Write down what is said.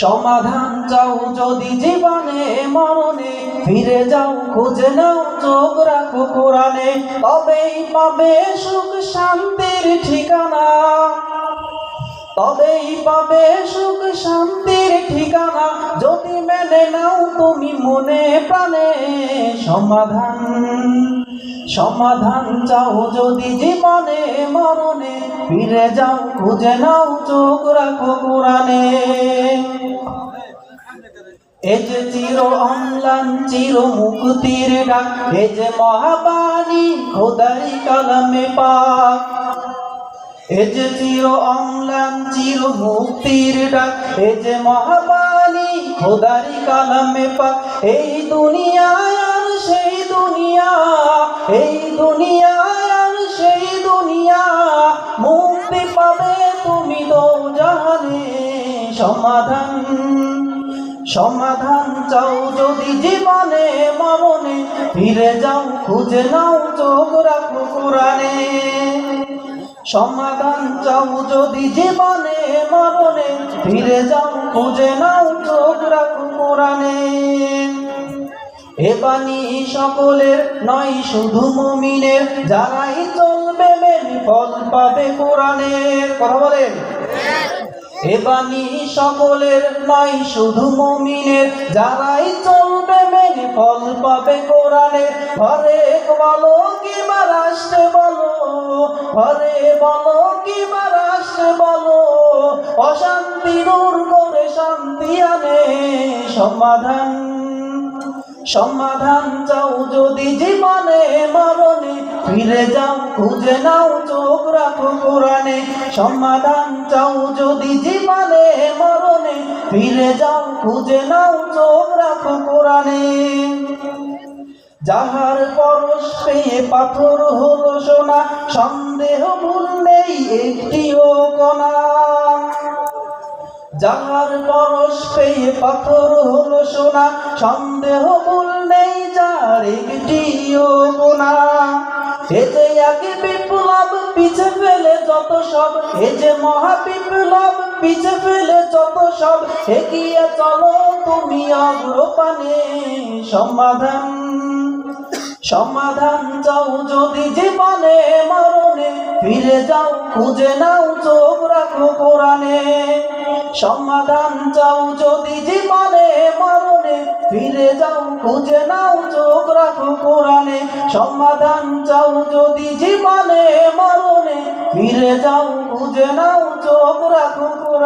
সমাধান চাও যদি জীবনে মরণে, ফিরে যাও খুঁজে নাও চোখ রাখো কোরআনে, তবেই পাবে সুখ শান্তির ঠিকানা, তবেই পাবে সুখ শান্তির ঠিকানা, যদি মেনে নাও তুমি মনে প্রাণে সমাধান। সমাধান চাও যদি জীবনে মরণে, ফিরে যাও খুঁজে নাও চোখ রাখো কোরআনে। এ যে চির অম্লান চির মুক্তির ডাক, এ যে মহাবাণী খোদাই কালামে পাক, এ যে চির অম্লান চির মুক্তির ডাক, এ যে মহাবাণী খোদারি কালামে পাক। এই দুনিয়ায় আর সেই দুনিয়া, এই দুনিয়ায় আর সেই দুনিয়া, মুক্তি পাবে তুমি দোজাহানে সমাধান। সমাধান চাও যদি জীবনে মরণে, ফিরে যাও খুঁজে নাও চোখ রাখো কোরআনে। সমাধান চাও যদি জীবনে মরণে, ফিরে যাও খুঁজে নাও চোখ রাখো কোরআনে। এ বাণী সকলের নয় শুধু মুমিনের, যারাই চলবে মেনে ফল পাবে কোরআনের। কথা বলেন। এ বাণী সকলের নয় শুধু মুমিনের, যারাই চলবে মেনে ফল পাবে কোরআনের। ঘরে বলো কিংবা রাষ্ট্রে বলো, ঘরে বলো কিংবা রাষ্ট্রে বলো, অশান্তি দূর করে শান্তি আনে সমাধান। সমাধান চাও যদি জীবনে মরণে, ফিরে যাও খুঁজে নাও চোখ রাখো কোরআনে। সমাধান চাও যদি জীবনে মরণে, ফিরে যাও খুঁজে নাও চোখ রাখো কোরআনে। যাহার পরশ পেয়ে পাথর হলো সোনা, সন্দেহ ভুল নেই একটিও কণা। যাহার পরশ পেয়ে পাথর হলো সোনা, সন্দেহ ভুল নেই যার একটিও কোণা। এ যে আগে বিপ্লব পিছে ফেলে যত সব, এ যে মহা বিপ্লব পিছে ফেলে যত সব, এগিয়ে চলো তুমি অগ্রপানে সমাধান। সমাধান চাও যদি জীবনে মরণে, ফিরে যাও খুঁজে নাও চোখ রাখো কোরআনে। সমাধান চাও যদি জীবনে মরণে, ফিরে যাও খুঁজে নাও চোখ রাখো কোরআনে। সমাধান চাও যদি জীবনে মরণে, ফিরে যাও খুঁজে নাও চোখ রাখো কোরআনে।